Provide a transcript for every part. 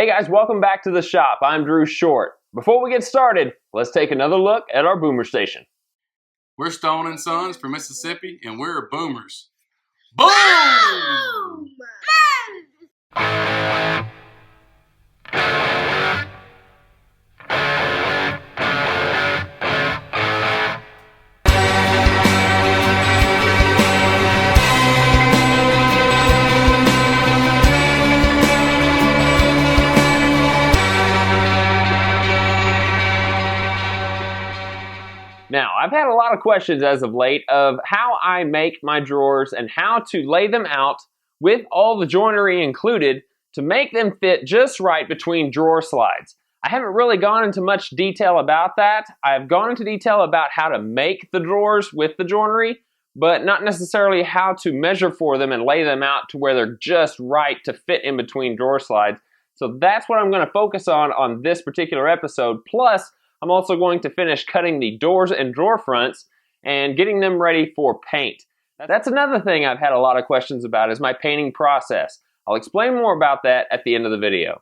Hey guys, welcome back to the shop. I'm Drew Short. Before we get started, let's take another look at our boomer station. We're Stone & Sons from Mississippi, and we're boomers. Boom! Now, I've had a lot of questions as of late of how I make my drawers and how to lay them out with all the joinery included to make them fit just right between drawer slides. I haven't really gone into much detail about that. I've gone into detail about how to make the drawers with the joinery, but not necessarily how to measure for them and lay them out to where they're just right to fit in between drawer slides. So that's what I'm going to focus on this particular episode. Plus, I'm also going to finish cutting the doors and drawer fronts and getting them ready for paint. That's another thing I've had a lot of questions about is my painting process. I'll explain more about that at the end of the video.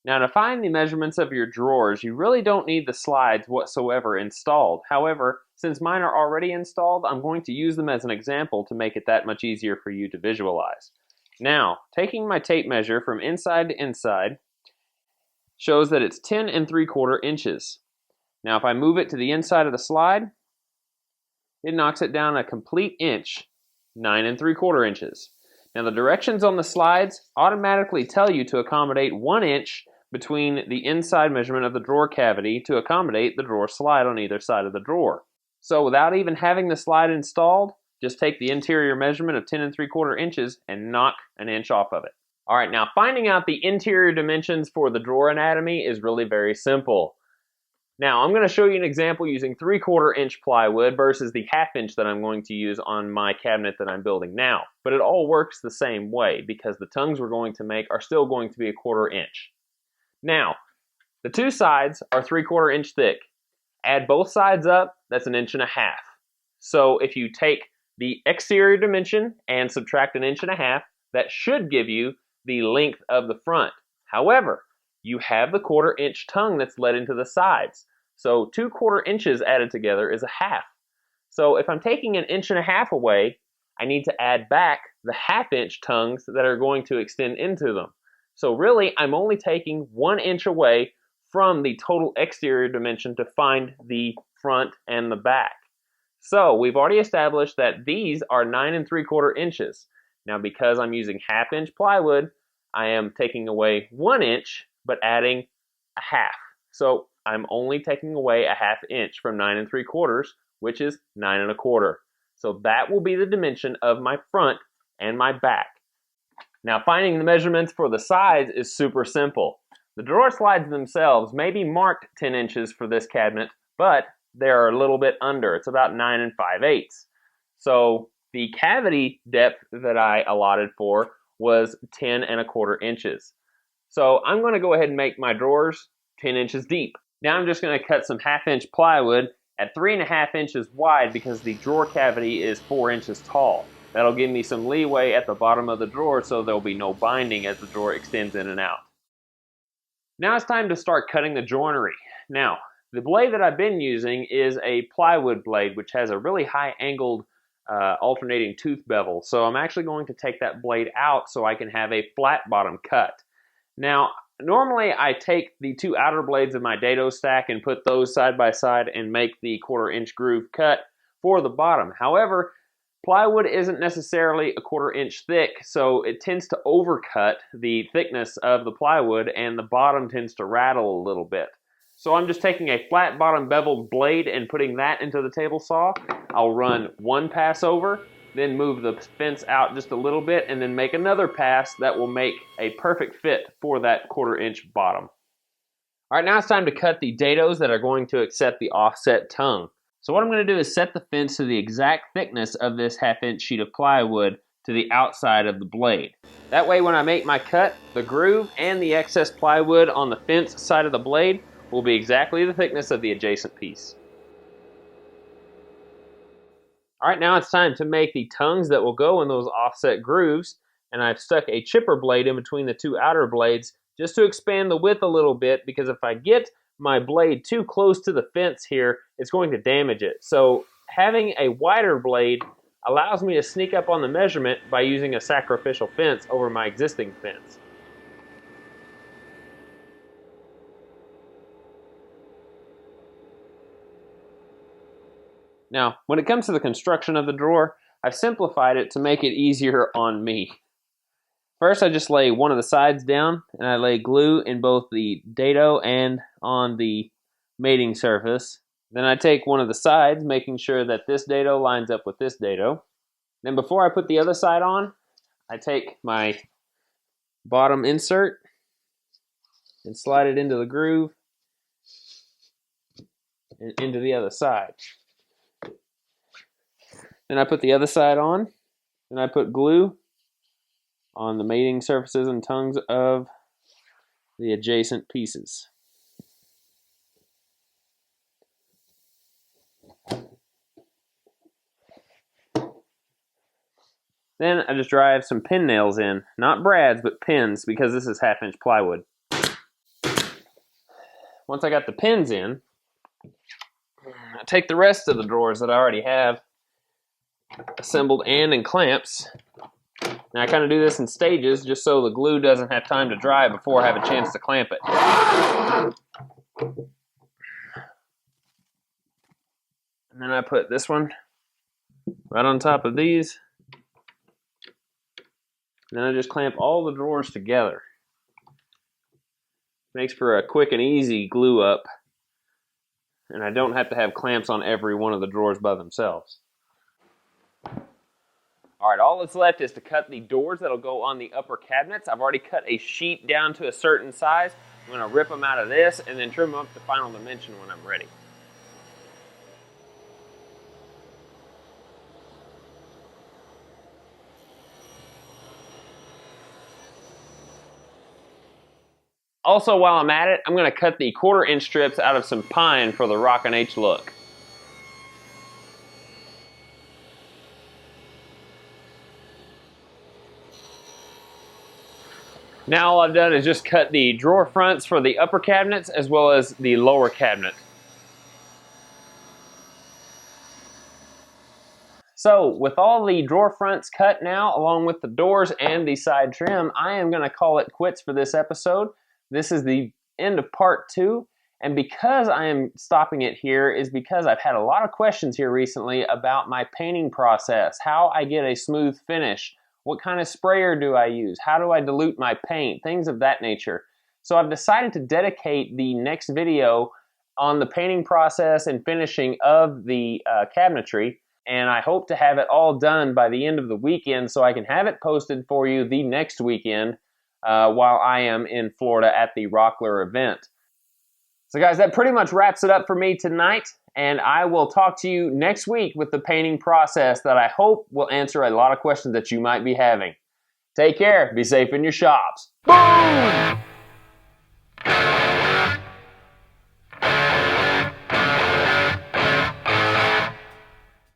Now, to find the measurements of your drawers, you really don't need the slides whatsoever installed. However, since mine are already installed, I'm going to use them as an example to make it that much easier for you to visualize. Now, taking my tape measure from inside to inside shows that it's 10 3/4 inches. Now, if I move it to the inside of the slide, it knocks it down a complete inch, 9 3/4 inches. Now, the directions on the slides automatically tell you to accommodate 1 inch between the inside measurement of the drawer cavity to accommodate the drawer slide on either side of the drawer. So without even having the slide installed, just take the interior measurement of 10 3/4 inches and knock an inch off of it. All right, now finding out the interior dimensions for the drawer anatomy is really very simple. Now, I'm going to show you an example using 3/4 inch plywood versus the 1/2 inch that I'm going to use on my cabinet that I'm building now. But it all works the same way because the tongues we're going to make are still going to be 1/4 inch. Now, the two sides are 3/4 inch thick. Add both sides up, that's 1.5 inches. So if you take the exterior dimension and subtract 1.5 inches, that should give you the length of the front. However, you have the 1/4 inch tongue that's let into the sides. So 2/4 inches added together is 1/2. So if I'm taking 1.5 inches away, I need to add back the 1/2 inch tongues that are going to extend into them. So really, I'm only taking 1 inch away from the total exterior dimension to find the front and the back. So we've already established that these are 9 3/4 inches. Now because I'm using 1/2 inch plywood, I am taking away 1 inch, but adding 1/2. So I'm only taking away 1/2 inch from 9 3/4, which is 9 1/4. So that will be the dimension of my front and my back. Now finding the measurements for the sides is super simple. The drawer slides themselves may be marked 10 inches for this cabinet, but they're a little bit under. It's about 9 5/8. So the cavity depth that I allotted for was 10 1/4 inches. So I'm going to go ahead and make my drawers 10 inches deep. Now I'm just going to cut some 1/2 inch plywood at 3.5 inches wide because the drawer cavity is 4 inches tall. That'll give me some leeway at the bottom of the drawer so there'll be no binding as the drawer extends in and out. Now it's time to start cutting the joinery. Now, the blade that I've been using is a plywood blade which has a really high angled alternating tooth bevel. So I'm actually going to take that blade out so I can have a flat bottom cut. Now, normally I take the two outer blades of my dado stack and put those side by side and make the 1/4 inch groove cut for the bottom. However, plywood isn't necessarily 1/4 inch thick, so it tends to overcut the thickness of the plywood and the bottom tends to rattle a little bit. So I'm just taking a flat bottom beveled blade and putting that into the table saw. I'll run one pass over, then move the fence out just a little bit, and then make another pass that will make a perfect fit for that 1/4 inch bottom. All right, now it's time to cut the dados that are going to accept the offset tongue. So what I'm going to do is set the fence to the exact thickness of this 1/2 inch sheet of plywood to the outside of the blade. That way when I make my cut, the groove and the excess plywood on the fence side of the blade will be exactly the thickness of the adjacent piece. All right, now it's time to make the tongues that will go in those offset grooves, and I've stuck a chipper blade in between the two outer blades just to expand the width a little bit, because if I get my blade too close to the fence here, it's going to damage it. So having a wider blade allows me to sneak up on the measurement by using a sacrificial fence over my existing fence. Now, when it comes to the construction of the drawer, I've simplified it to make it easier on me. First, I just lay one of the sides down, and I lay glue in both the dado and on the mating surface. Then I take one of the sides, making sure that this dado lines up with this dado. Then before I put the other side on, I take my bottom insert and slide it into the groove and into the other side. Then I put the other side on, and I put glue on the mating surfaces and tongues of the adjacent pieces. Then I just drive some pin nails in, not brads, but pins, because this is 1/2-inch plywood. Once I got the pins in, I take the rest of the drawers that I already have assembled and in clamps. Now I kind of do this in stages just so the glue doesn't have time to dry before I have a chance to clamp it. And then I put this one right on top of these. And then I just clamp all the drawers together. Makes for a quick and easy glue up. And I don't have to have clamps on every one of the drawers by themselves. Alright, all that's left is to cut the doors that'll go on the upper cabinets. I've already cut a sheet down to a certain size. I'm going to rip them out of this and then trim them up to final dimension when I'm ready. Also, while I'm at it, I'm going to cut the 1/4-inch strips out of some pine for the Rockin' H look. Now all I've done is just cut the drawer fronts for the upper cabinets as well as the lower cabinet. So with all the drawer fronts cut now, along with the doors and the side trim, I am going to call it quits for this episode. This is the end of part 2. And because I am stopping it here is because I've had a lot of questions here recently about my painting process, how I get a smooth finish. What kind of sprayer do I use? How do I dilute my paint? Things of that nature. So I've decided to dedicate the next video on the painting process and finishing of the cabinetry. And I hope to have it all done by the end of the weekend so I can have it posted for you the next weekend while I am in Florida at the Rockler event. So guys, that pretty much wraps it up for me tonight. And I will talk to you next week with the painting process that I hope will answer a lot of questions that you might be having. Take care. Be safe in your shops. Boom!